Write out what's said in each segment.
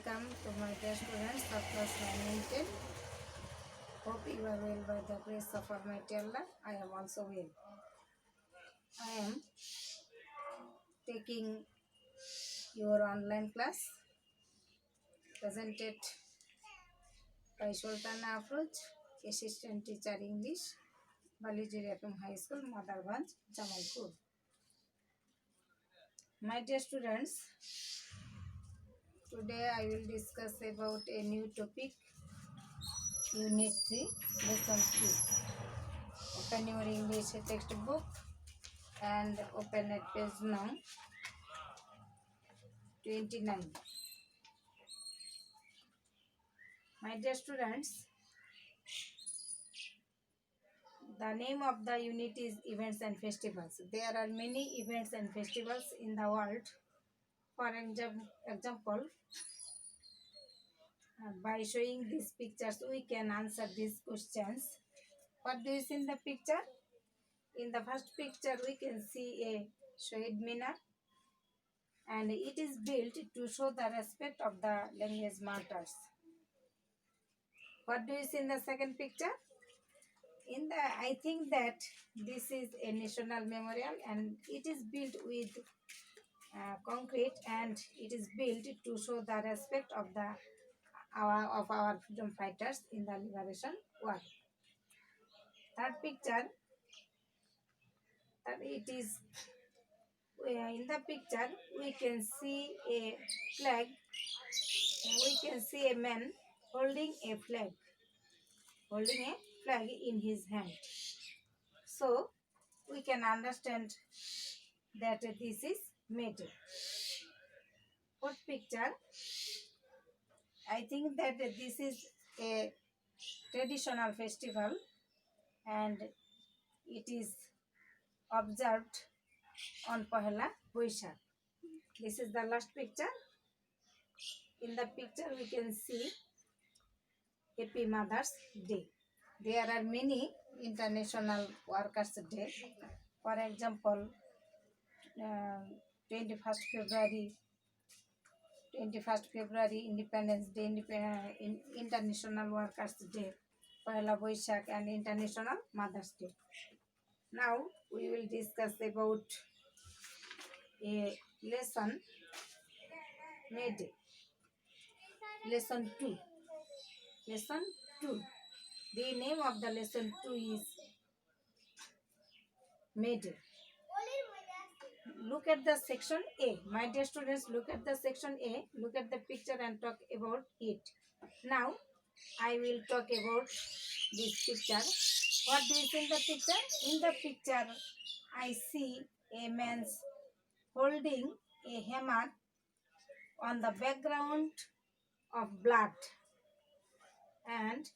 welcome to my dear students of class 9 and 10. Hope you are well by the grace of Almighty Allah. I am also well. I am taking your online class presented by Sultana Afroz, Assistant Teacher English, Balijuri FM High School, Madarganj, Jamalpur. My dear students, today I will discuss about a new topic, Unit 3, Lesson 3. Open your English textbook and open at page number 29. My dear students, the name of the unit is Events and Festivals. There are many events and festivals in the world. For example, by showing these pictures, we can answer these questions. What do you see in the picture? In the first picture, we can see a Shahid Minar, and it is built to show the respect of the language martyrs. What do you see in the second picture? I think that this is a national memorial, and it is built with concrete, and it is built to show the respect of our freedom fighters in the liberation war. Third picture, in the picture we can see a flag. We can see a man holding a flag in his hand. So we can understand that this is May Day. Fourth picture, I think that this is a traditional festival, and it is observed on Pahela Boishakh. This is the last picture. In the picture we can see Happy Mother's Day. There are many international workers' day. For example, 21st February, Independence Day, International Workers' Day, Pahela Boishakh, and International Mother's Day. Now we will discuss about a lesson, May Day. Lesson 2. Lesson 2. The name of the lesson 2 is May Day. Look at the section A. My dear students, look at the section A. Look at the picture and talk about it. Now, I will talk about this picture. What do you see in the picture? In the picture, I see a man holding a hammer on the background of blood, and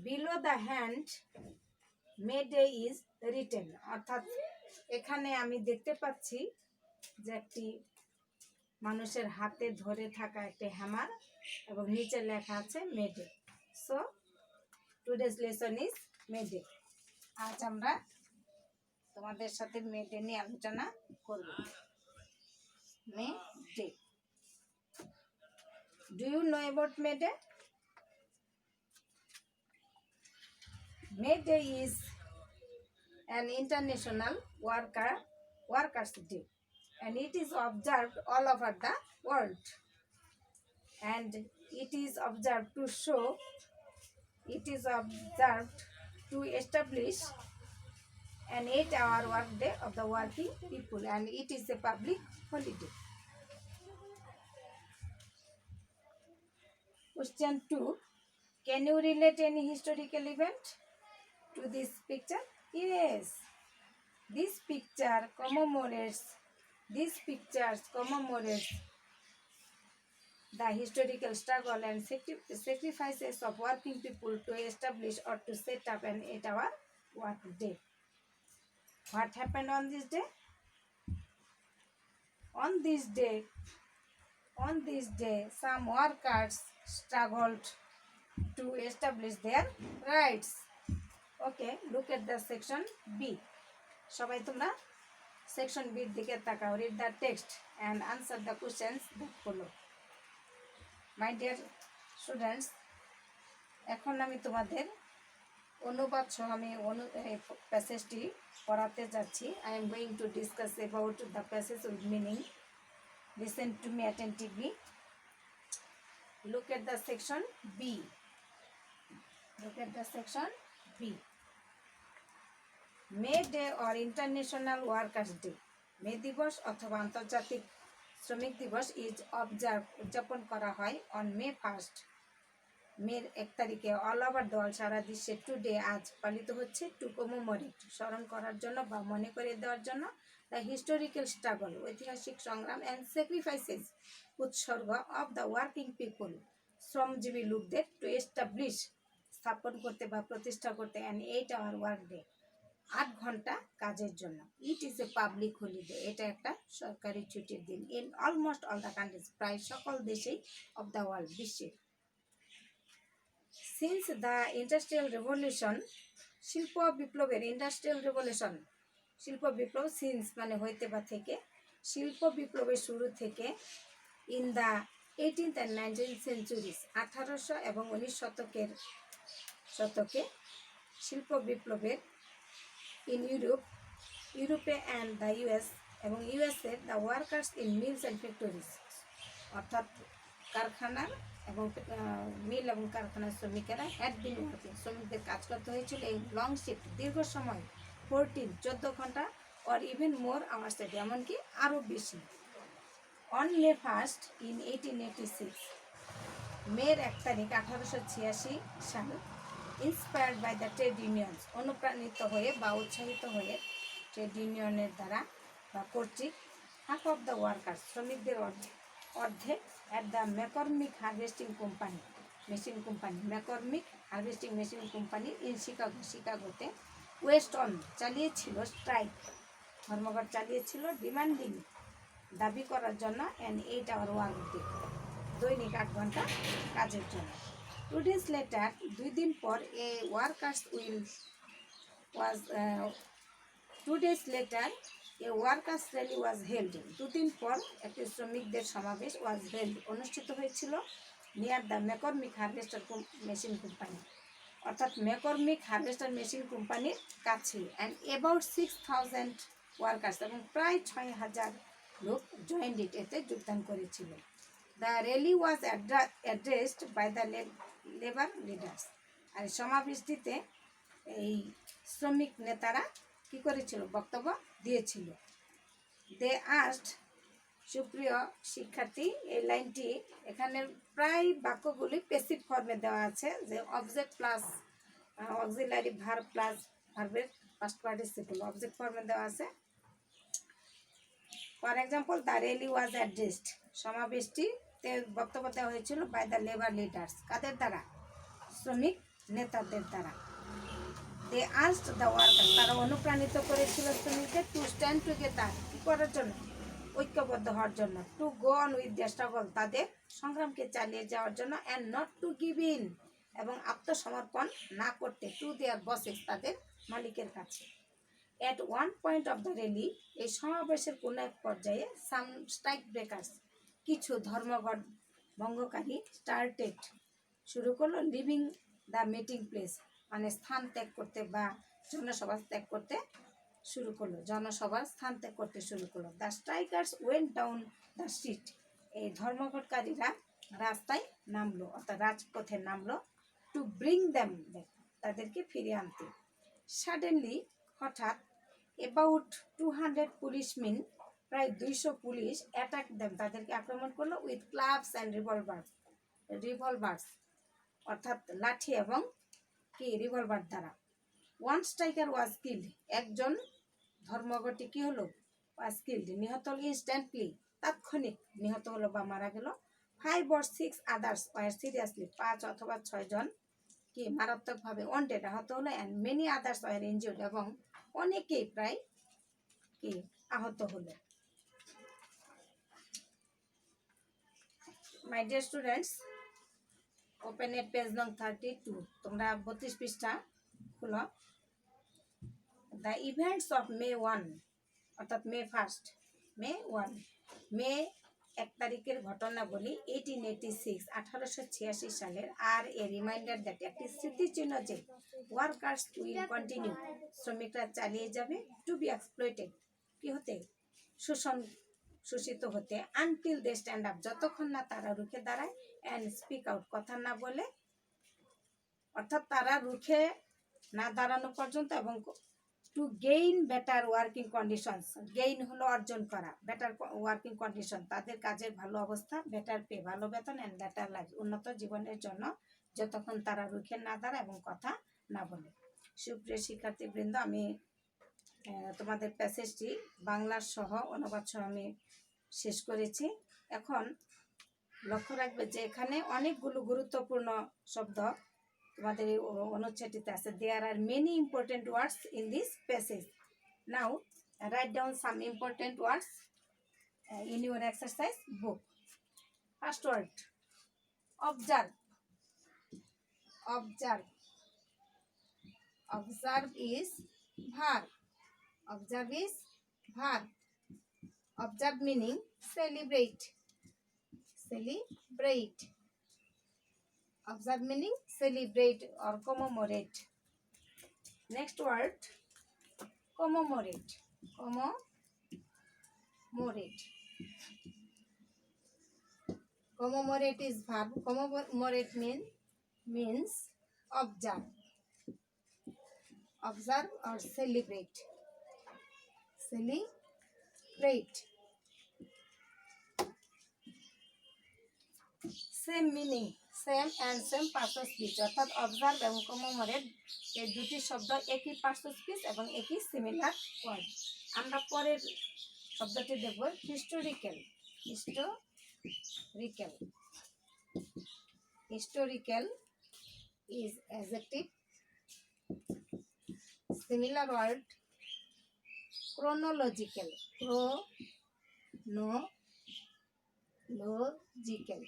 below the hand, May Day is written. অর্থাৎ এখানে আমি দেখতে পাচ্ছি যে একটি মানুষের হাতে ধরে থাকা একটা হ্যামার, এবং নিচে লেখা আছে May Day. So today's lesson is May Day. আজ আমরা তোমাদের সাথে মে ডে নিয়ে আলোচনা করব। May Day. Do you know about May Day? May Day is an international workers' day, and it is observed all over the world. And it is observed to establish an 8-hour work day of the working people, and it is a public holiday. Question 2. Can you relate any historical event to this picture? Yes. These pictures commemorates the historical struggle and sacrifices of working people to establish or to set up an 8-hour work day. What happened on this day? On this day, some workers struggled to establish their rights. Okay, look at the section B. সবাই তোমরা section B দিকে তাকাও. Read the text and answer the questions that follow. My dear students, এখন আমি তোমাদের অনুবাদ সহ আমি প্যাসেজটি পড়াতে যাচ্ছি। I am going to discuss about the passage with meaning. Listen to me attentively. Look at the section B. Look at the section B. May Day or International Workers' Day. মে দিবস অথবা আন্তর্জাতিক শ্রমিক দিবস উদযাপন করা হয় অন May 1st, মের 1 তারিখে অল ওভার দ্য ওয়ার্ল্ড, সারা বিশ্বে টুডে আজ পালিত হচ্ছে টু কমেমোরেট, স্মরণ করার জন্য বা মনে করিয়ে দেওয়ার জন্য দ্য হিস্টোরিক্যাল স্ট্রাগল, ঐতিহাসিক সংগ্রাম অ্যান্ড স্যাক্রিফাইসেস, উৎসর্গ অফ দ্য ওয়ার্কিং পিপল, শ্রমজীবী লোকদের, টু এস্টাবলিশ, স্থাপন করতে বা প্রতিষ্ঠা করতে অ্যান 8-hour ওয়ার্ক ডে, 8 ঘন্টা কাজের জন্য। It is a public holiday, এটা একটা সরকারি ছুটির দিন। In almost all the countries, প্রায় সকল দেশেই অফ দ্য ওয়ার্ল্ড, বিশ্বের। সিন্স দ্য ইন্ডাস্ট্রিয়াল রেভলিউশন, শিল্প বিপ্লবের, ইন্ডাস্ট্রিয়াল রেভলিউশন শিল্প বিপ্লব, সিন্স মানে হইতে বা থেকে, শিল্প বিপ্লবের শুরু থেকে, in the 18th and 19th centuries, 1800 এবং 19 শতকে শিল্প বিপ্লবের, ইন ইউরোপে অ্যান্ড দ্য ইউএস এবং USA, the workers in mills and factories, অর্থাৎ কারখানার এবং মিল এবং কারখানার শ্রমিকেরা হ্যাড বিন ওয়ার্কিং, শ্রমিকদের কাজ করতে হয়েছিল এই লং শিফট, দীর্ঘ সময়, 14 ঘন্টা, অর ইভেন মোর আওয়ার্স, এমনকি আরও বেশি। অন মে 1st ইন 1886, মের 1 তারিখ 1886 সাল, inspired by the trade unions, অনুপ্রাণিত হয়ে বা উৎসাহিত হয়ে ট্রেড ইউনিয়নের দ্বারা বা কর্তৃক, হাফ অফ দ্য ওয়ার্কার্স, শ্রমিকদের অর্ধেক, at the McCormick harvesting company, machine company, McCormick harvesting machine company in শিকাগোতে, ওয়েস্ট অন চালিয়েছিল স্ট্রাইক, ধর্মঘট চালিয়েছিল, ডিমান্ডিং দাবি করার জন্য অ্যান 8-hour ওয়ার্ক ডে, দৈনিক 8 ঘন্টা কাজের জন্য। 2 days later, 2 দিন পর, a workers will was 2 days later a workers rally was held, 2 দিন পর একটি শ্রমিকদের সমাবেশ ওয়াজ হেল্ড, অনুষ্ঠিত হয়েছিল, near the McCormick harvester machine company, অর্থাৎ ম্যাকর্মিক হারভেস্টার মেশিন কোম্পানির কাছে, অ্যান্ড অ্যাবাউট 6000 ওয়ার্কার্স, এবং প্রায় 6000 লোক জয়েন্ট ইট, এতে যোগদান করেছিল। The rally was addressed by the labour leaders, আর সমাবেশটিতে এই শ্রমিক নেতারা কী করেছিল, বক্তব্য দিয়েছিল। দে আস্ট, সুপ্রিয় শিক্ষার্থী, এই লাইনটি এখানে প্রায় বাক্যগুলি প্যাসিভ ফর্মে দেওয়া আছে, যে object plus auxiliary verb plus ভার্বের পাস্ট পার্টিসিপল অবজেক্ট ফর্মে দেওয়া আছে। For example, the rally was addressed, সমাবেশটিতে বক্তব্য দেওয়া হয়েছিল বাই দ্য লেবার লিডার্স, কাদের দ্বারা, শ্রমিক নেতাদের দ্বারা। দে আস্কড দ্য ওয়ার্কার, তারা অনুপ্রাণিত করেছিল শ্রমিকদের, টু স্ট্যান্ড টুগেদার, কী করার জন্য, ঐক্যবদ্ধ হওয়ার জন্য, to go on with the struggle, তাদের সংগ্রামকে চালিয়ে যাওয়ার জন্য, and not to give in, এবং আত্মসমর্পণ না করতে, টু দেয়ার বসেস, তাদের মালিকের কাছে। At one point of the rally, এই সমাবেশের কোনো এক পর্যায়ে, সাম স্ট্রাইক ব্রেকার্স, কিছু ধর্মঘট ভঙ্গকারী, স্টার্টেড, শুরু করলো, লিভিং দ্য মিটিং প্লেস, মানে স্থান ত্যাগ করতে বা জনসভা ত্যাগ করতে শুরু করলো, জনসভার স্থান ত্যাগ করতে শুরু করলো। The strikers went down the street, এই ধর্মঘটকারীরা রাস্তায় নামলো, অর্থাৎ রাজপথে নামলো, টু ব্রিং দ্যাম ব্যাক, তাদেরকে ফিরিয়ে আনতে। সাডেনলি, হঠাৎ, অ্যাবাউট 200 পুলিশম্যান, প্রায় 200 পুলিশ, অ্যাটাক দ্যাম, তাদেরকে আক্রমণ করলো, উইথ ক্লাবস অ্যান্ড রিভলভার্স, অর্থাৎ লাঠি এবং কি রিভলভার দ্বারা। ওয়ান স্ট্রাইকার ওয়াজ কিল্ড, একজন ধর্মঘটে কি হলো, ওয়াজ কিল্ড, নিহত হলো, ইনস্ট্যান্টলি, তাৎক্ষণিক নিহত হলো বা মারা গেল। 5 or 6 আদার্স ওয়ার সিরিয়াসলি, 5 অথবা 6 জন কি মারাত্মকভাবে ওয়ান্টেড, আহত হলো, and many others war injured, এবং অনেকেই প্রায় কি আহত হলো। My dear students, open at page নং 32, তোমরা 32 পৃষ্ঠা খুলো। দ্য ইভেন্টস অফ মে 1, অর্থাৎ মে 1st, মে 1 তারিখের ঘটনা বলি। 1886 সালের আর এ রিমাইন্ডার দ্যাট একটি স্মৃতিচিহ্ন যে ওয়ার্কার্স উইল কন্টিনিউ, শ্রমিকরা চালিয়ে যাবে, টু বি এক্সপ্লয়েটেড, কি হতে, শোষিত হতে, আনটিল দে স্ট্যান্ড আপ, যতক্ষণ না তারা রুখে দাঁড়ায়, অ্যান্ড স্পিক আউট, কথা না বলে, অর্থাৎ তারা রুখে না দাঁড়ানো পর্যন্ত, এবং to gain better working conditions, gain হলো অর্জন করা, বেটার ওয়ার্কিং কন্ডিশন তাদের কাজের ভালো অবস্থা, বেটার পে ভালো বেতন, অ্যান্ড বেটার লাইফ উন্নত জীবনের জন্য, যতক্ষণ তারা রুখে না দাঁড়ায় এবং কথা না বলে। সুপ্রিয় শিক্ষার্থীবৃন্দ, আমি তোমাদের প্যাসেজটি বাংলা সহ অনুবাদ সহ আমি শেষ করেছি। এখন লক্ষ্য রাখবে যে এখানে অনেকগুলো গুরুত্বপূর্ণ শব্দ তোমাদের এই অনুচ্ছেদটিতে আছে। There are many important words in this passage. Now write down some important words in your exercise book. First word, observe. Observe, observe is verb. Observe is verb. Observe meaning celebrate. Celebrate. Observe meaning celebrate or commemorate. Next word, commemorate. Commemorate. Commemorate is verb. Commemorate means observe. Observe or celebrate. Celebrate. Same meaning, same and same parts of speech, অর্থাৎ observe এবং commemorate এই দুটি শব্দ একই parts of speech এবং একই similar word. আমরা পরের শব্দটি দেখব, historical. Historical. Historical is adjective. Similar word, chronological. Chronological.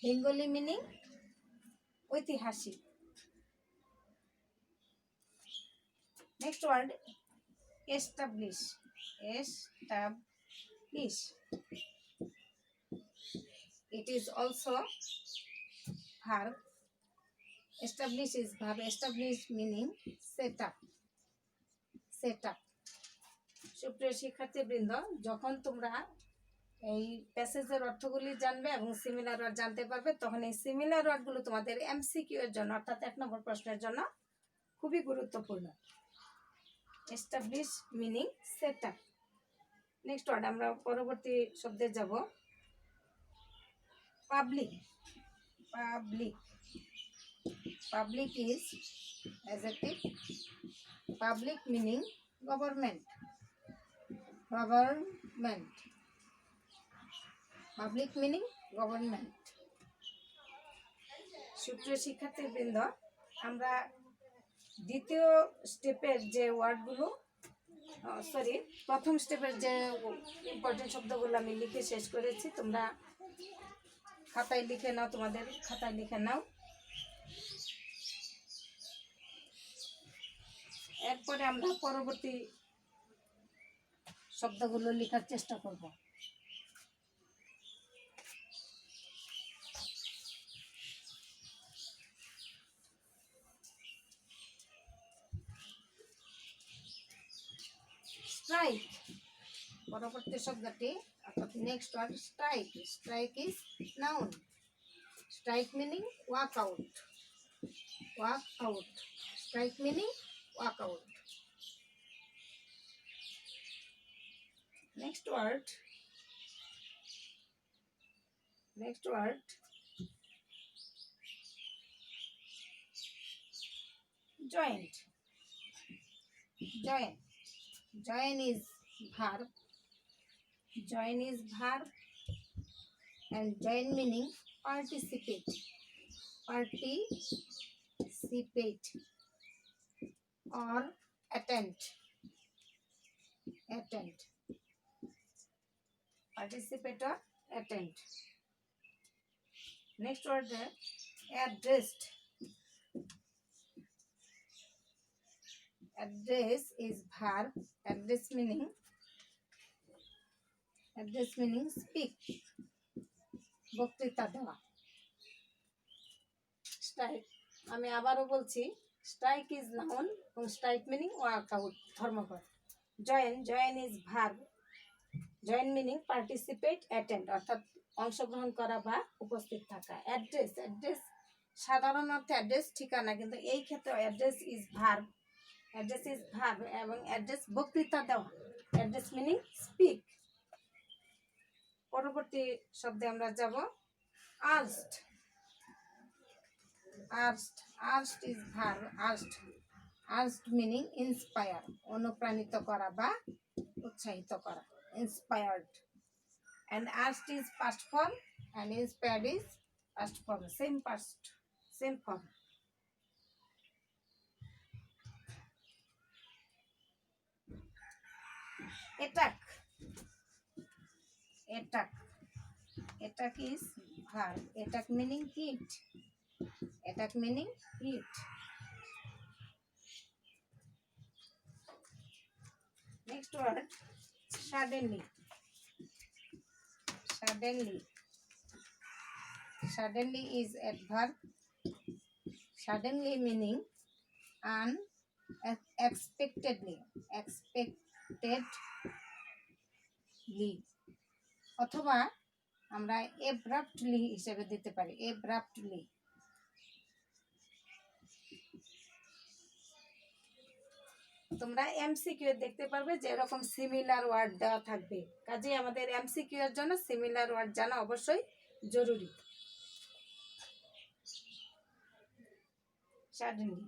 Bengali meaning ঐতিহাসিক। Next word, establish. Establish. It is also verb. Establish is verb. Establish meaning set up. Set up. সুপ্রিয় শিক্ষার্থীবৃন্দ, যখন তোমরা এই প্যাসেজের অর্থগুলি জানবে এবং সিমিলার ওয়ার্ড জানতে পারবে, তখন এই সিমিলার ওয়ার্ডগুলো তোমাদের এমসিকিউ এর জন্য, অর্থাৎ 1 নম্বর প্রশ্নের জন্য খুবই গুরুত্বপূর্ণ। Establish meaning set up. Next word, আমরা পরবর্তী শব্দে যাব, public. Public. Public is adjective. Public meaning government. Government. Public meaning government. সুপ্রিয় শিক্ষার্থীবৃন্দ, আমরা দ্বিতীয় স্টেপের যে ওয়ার্ডগুলো, প্রথম স্টেপের যে ইম্পর্টেন্ট শব্দগুলো আমি লিখে শেষ করেছি, তোমরা খাতায় লিখে নাও, তোমাদের খাতায় লিখে নাও। এরপরে আমরা পরবর্তী শব্দগুলো লেখার চেষ্টা করব। স্ট্রাইক, পরবর্তী শব্দটি, অর্থাৎ next word, strike. Strike is noun. Strike meaning walk out. Walk out. Strike meaning walk out. Next word, joint. Join is verb. Join is verb, and join meaning participate. Participate or attend. Participate or attend. Next word, addressed. Address is verb. Address meaning address meaning speak, বক্তৃতা দেওয়া। Strike, আমি আবারও বলছি, strike is noun এবং strike meaning workout, ধর্মঘট। Join is verb, join meaning participate, attend অর্থাৎ অংশগ্রহণ করা বা উপস্থিত থাকা। অ্যাড্রেস সাধারণ অর্থে অ্যাড্রেস ঠিকানা, কিন্তু এই ক্ষেত্রে অ্যাড্রেস ইজ ভার্ব এবং অ্যাড্রেস বক্তৃতা দেওয়া। Address meaning speak. পরবর্তী শব্দে আমরা যাব আর্স্ট। আর্স্ট ইজ ভার্ব, আর্স্ট মিনিং ইন্সপায়ার, অনুপ্রাণিত করা বা উৎসাহিত করা, inspired. And asked is past form and inspired is past form, same form. Attack is verb, attack meaning hit, Next word, suddenly is adverb, suddenly meaning unexpectedly, অথবা আমরা abruptly হিসেবে দিতে পারি, abruptly। তোমরা এমসিকিউ দেখতে পারবে যে এরকম সিমিলার ওয়ার্ড দেওয়া থাকবে, কাজেই আমাদের এমসিকিউ এর জন্য সিমিলার ওয়ার্ড জানা অবশ্যই জরুরি। সাডেনলি।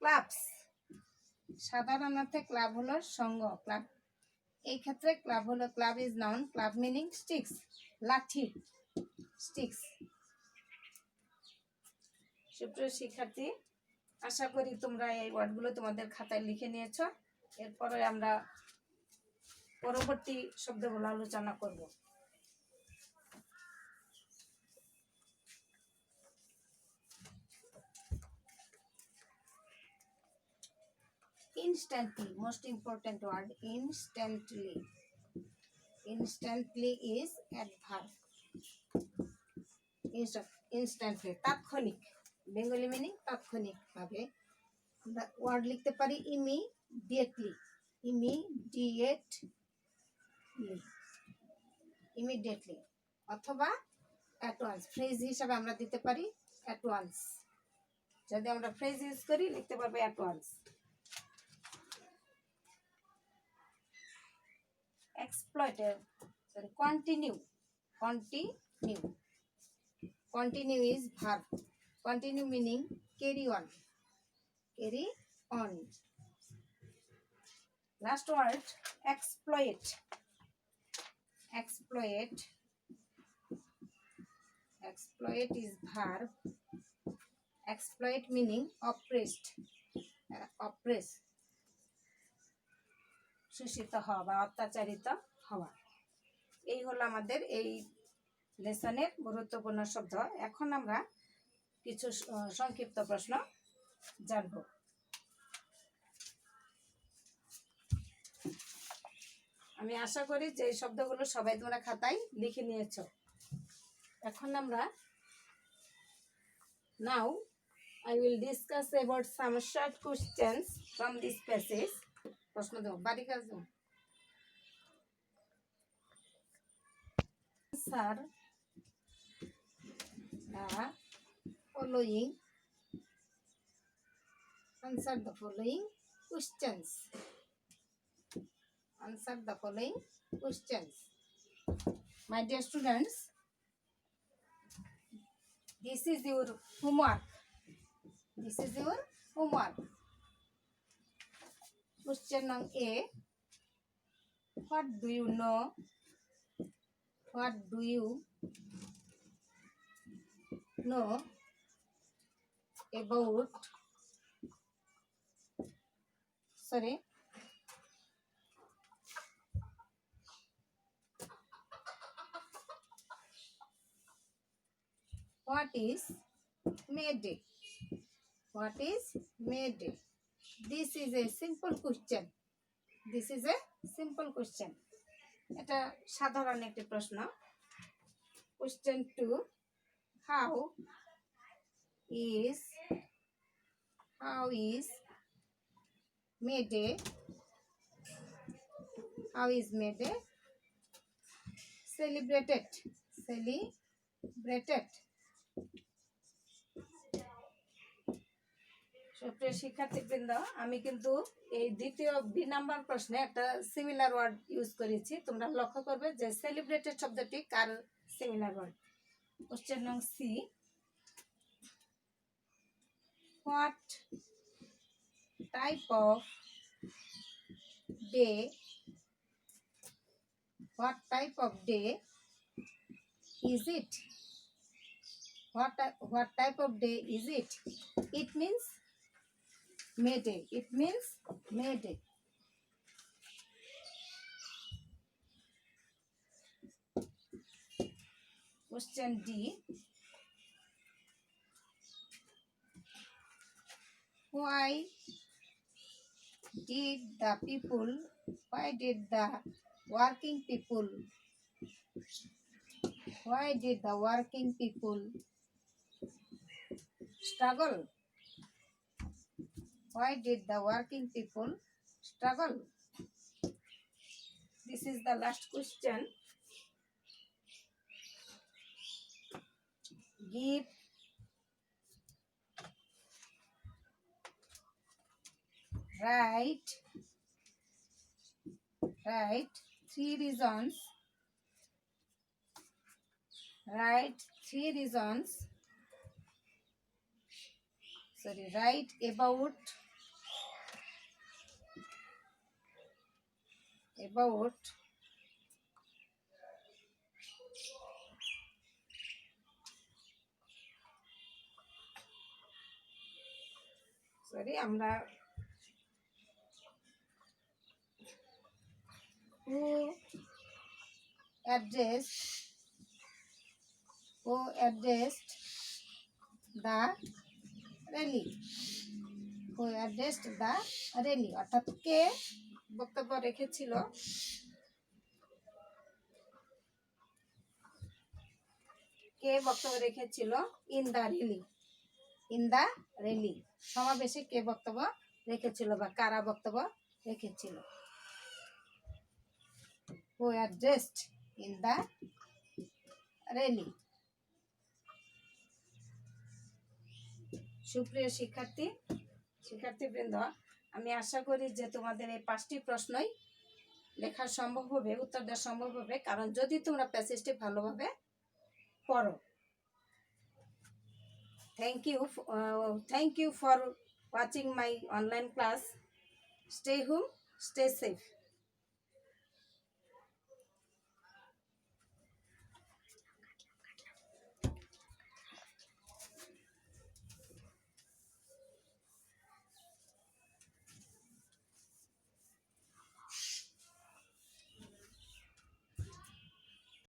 ক্লাবস, সাধারণ অর্থে ক্লাব হলো সংঘ, ক্লাব। এই ক্ষেত্রে ক্লাব হলো, club is noun, club meaning sticks, লাঠি, স্টিক্স। সুপ্রিয় শিক্ষার্থী, আশা করি তোমরা এই ওয়ার্ডগুলো তোমাদের খাতায় লিখে নিয়েছ। এরপরে আমরা পরবর্তী শব্দগুলো আলোচনা করব। Instantly, most important word, instantly is adverb, instantly তাৎক্ষণিক, বেঙ্গলি মিনিং তাৎক্ষণিক ভাবে। আমরা ওয়ার্ড লিখতে পারি immediately অথবা at once, ফ্রেজ হিসাবে আমরা দিতে পারি at once। যদি আমরা ফ্রেজ ইউজ করি লিখতে পারবো at once। exploited, sorry, continue is verb, continue meaning carry on, last word, exploit is verb, exploit meaning oppress, শোষিত হওয়া বা অত্যাচারিত হওয়া। এই হলো আমাদের এই লেসনের গুরুত্বপূর্ণ শব্দ। এখন আমরা কিছু সংক্ষিপ্ত প্রশ্ন জানব। আমি আশা করি যে এই শব্দগুলো সবাই তোমরা খাতায় লিখে নিয়েছো। এখন আমরা now I will discuss about some short questions from this passage. প্রশ্ন দেব, বাড়ি কাজ দেব। Answer the following questions. My dear students, this is your homework. Question number A. What do you know about what is May Day? This is a simple question. এটা সাধারণ একটি প্রশ্ন। Question 2. How is May Day celebrated? সুপ্রিয় শিক্ষার্থীবৃন্দ, আমি কিন্তু এই দ্বিতীয় বি নাম্বার প্রশ্নে একটা সিমিলার ওয়ার্ড ইউজ করেছি। তোমরা লক্ষ্য করবে যে সেলিব্রেটেড শব্দটি কার সিমিলার ওয়ার্ড। কোশ্চেন নং C, what type of day is it? What type of day is it? It means May Day. Question D, why did the working people struggle? This is the last question. Give write 3 reasons. Write about আমরা who addressed the rally, অর্থাৎ কে বক্তব্য রেখেছিল, in the rally, সমাবেশে কে বক্তব্য রেখেছিল বা কারা বক্তব্য রেখেছিল। Who addressed in the rally? সুপ্রিয় শিক্ষার্থীবৃন্দ, আমি আশা করি যে তোমাদের এই 5টি প্রশ্নই লেখা সম্ভব হবে, উত্তর দেওয়া সম্ভব হবে, কারণ যদি তোমরা প্যাসেজটি ভালোভাবে পড়ো। Thank you for watching my online class. Stay home, stay safe.